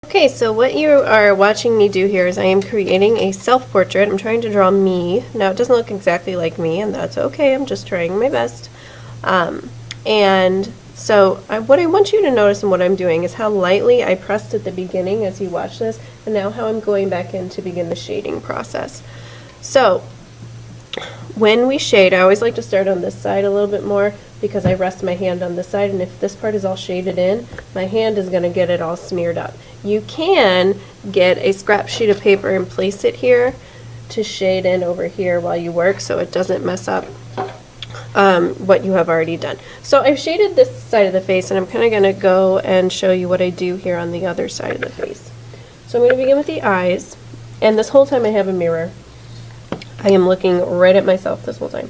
Okay, so what you are watching me do here is I am creating a self-portrait. I'm trying to draw me. Now it doesn't look exactly like me, and that's okay. I'm just trying my best. And so what I want you to notice and what I'm doing is how lightly I pressed at the beginning as you watch this, and now how I'm going back in to begin the shading process. So when we shade, I always like to start on this side a little bit more because I rest my hand on this side, and if this part is all shaded in, my hand is going to get it all smeared up. You can get a scrap sheet of paper and place it here to shade in over here while you work so it doesn't mess up what you have already done. So I've shaded this side of the face, and I'm kind of going to go and show you what I do here on the other side of the face. So I'm going to begin with the eyes, and this whole time I have a mirror. I am looking right at myself this whole time.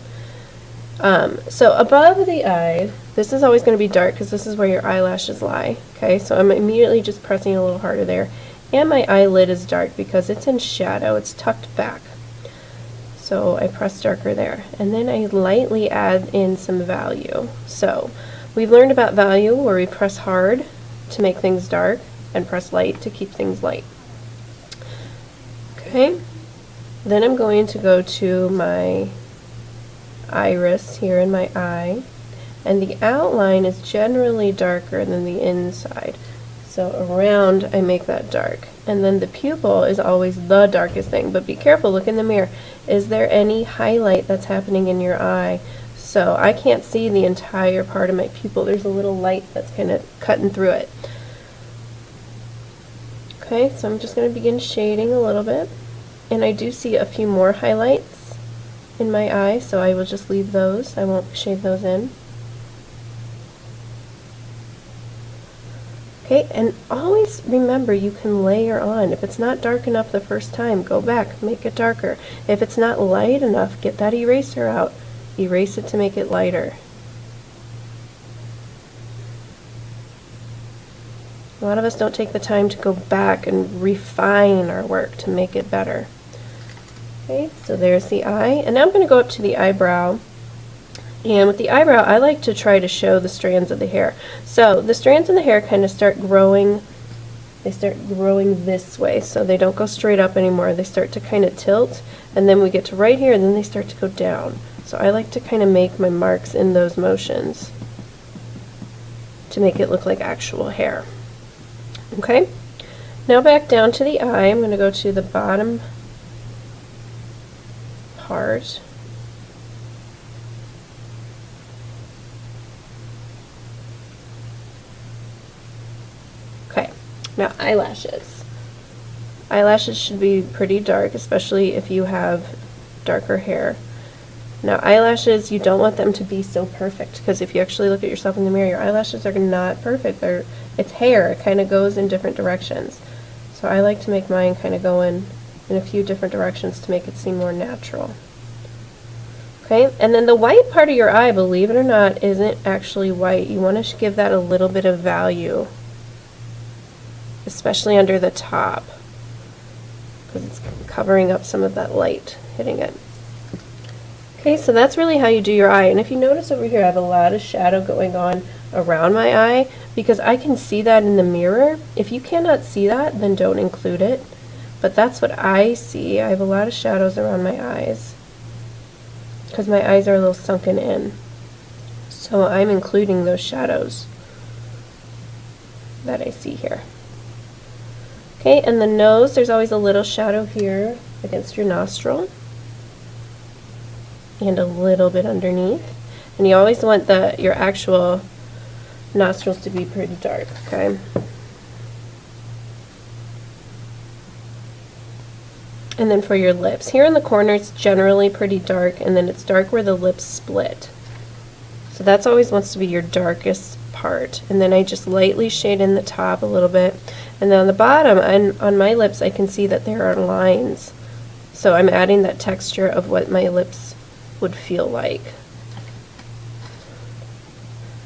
So above the eye, this is always going to be dark because this is where your eyelashes lie. Okay, so I'm immediately just pressing a little harder there. And my eyelid is dark because it's in shadow, it's tucked back. So I press darker there. And then I lightly add in some value. So we've learned about value where we press hard to make things dark and press light to keep things light. Okay, then I'm going to go to my iris here in my eye, and the outline is generally darker than the inside, so around I make that dark, and then the pupil is always the darkest thing. But be careful, look in the mirror, is there any highlight that's happening in your eye? So I can't see the entire part of my pupil, there's a little light that's kind of cutting through it. Okay, so I'm just going to begin shading a little bit, and I do see a few more highlights in my eye, so I will just leave those. I won't shade those in. Okay, and always remember you can layer on. If it's not dark enough the first time, go back, make it darker. If it's not light enough, get that eraser out. Erase it to make it lighter. A lot of us don't take the time to go back and refine our work to make it better. Okay, so there's the eye, and now I'm going to go up to the eyebrow. And with the eyebrow, I like to try to show the strands of the hair. So the strands in the hair kind of start growing, they start growing this way, so they don't go straight up anymore. They start to kind of tilt, and then we get to right here, and then they start to go down. So I like to kind of make my marks in those motions to make it look like actual hair. Okay, now back down to the eye. I'm going to go to the bottom part. Okay, now eyelashes. Eyelashes should be pretty dark, especially if you have darker hair. Now eyelashes, you don't want them to be so perfect, because if you actually look at yourself in the mirror, your eyelashes are not perfect. It's hair, it kind of goes in different directions. So I like to make mine kind of go in a few different directions to make it seem more natural. Okay, and then the white part of your eye, believe it or not, isn't actually white. You want to give that a little bit of value, especially under the top, because it's covering up some of that light hitting it. Okay, so that's really how you do your eye. And if you notice over here, I have a lot of shadow going on around my eye because I can see that in the mirror. If you cannot see that, then don't include it. But that's what I see. I have a lot of shadows around my eyes because my eyes are a little sunken in. So I'm including those shadows that I see here. Okay, and the nose, there's always a little shadow here against your nostril and a little bit underneath. And you always want your actual nostrils to be pretty dark, okay? And then for your lips, here in the corner it's generally pretty dark, and then it's dark where the lips split. So that's always wants to be your darkest part. And then I just lightly shade in the top a little bit. And then on the bottom, on my lips, I can see that there are lines. So I'm adding that texture of what my lips would feel like.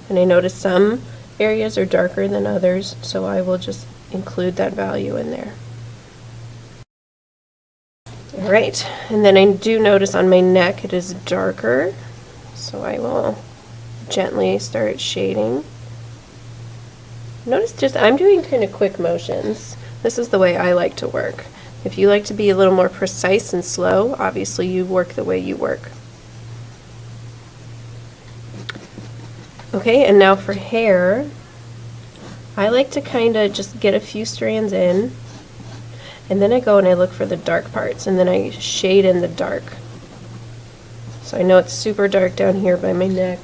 And I notice some areas are darker than others, so I will just include that value in there. Alright, and then I do notice on my neck it is darker, so I will gently start shading. Notice just I'm doing kind of quick motions This is the way I like to work. If you like to be a little more precise and slow, obviously you work the way you work. Okay, and now for hair, I like to kind of just get a few strands in, and then I go and I look for the dark parts, and then I shade in the dark. So I know it's super dark down here by my neck.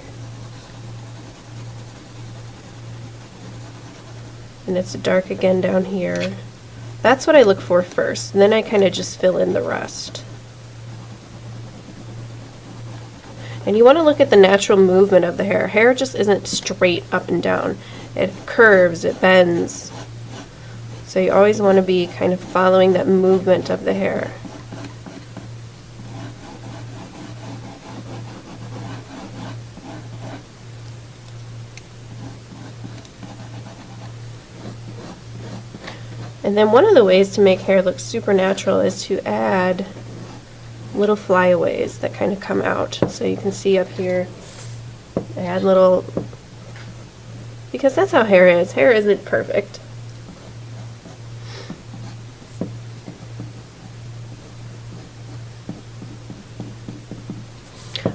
And it's dark again down here. That's what I look for first, and then I kind of just fill in the rest. And you want to look at the natural movement of the hair. Hair just isn't straight up and down. It curves, it bends. So you always want to be kind of following that movement of the hair. And then one of the ways to make hair look super natural is to add little flyaways that kind of come out. So you can see up here, I add little, because that's how hair is. Hair isn't perfect.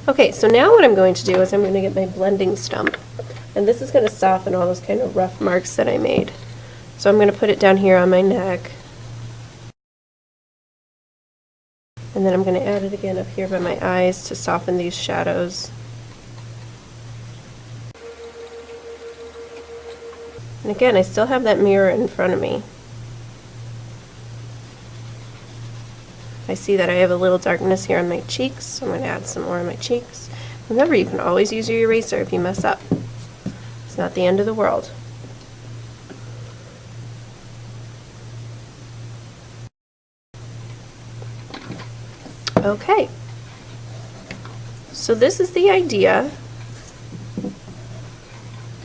Okay, so now what I'm going to do is I'm going to get my blending stump. And this is going to soften all those kind of rough marks that I made. So I'm going to put it down here on my neck. And then I'm going to add it again up here by my eyes to soften these shadows. And again, I still have that mirror in front of me. I see that I have a little darkness here on my cheeks, so I'm going to add some more on my cheeks. Remember, you can always use your eraser if you mess up. It's not the end of the world. Okay, so this is the idea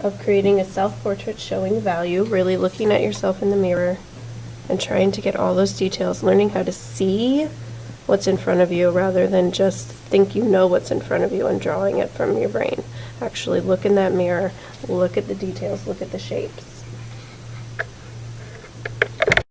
of creating a self-portrait showing value, really looking at yourself in the mirror and trying to get all those details, learning how to see what's in front of you rather than just think you know what's in front of you and drawing it from your brain. Actually look in that mirror, look at the details, look at the shapes.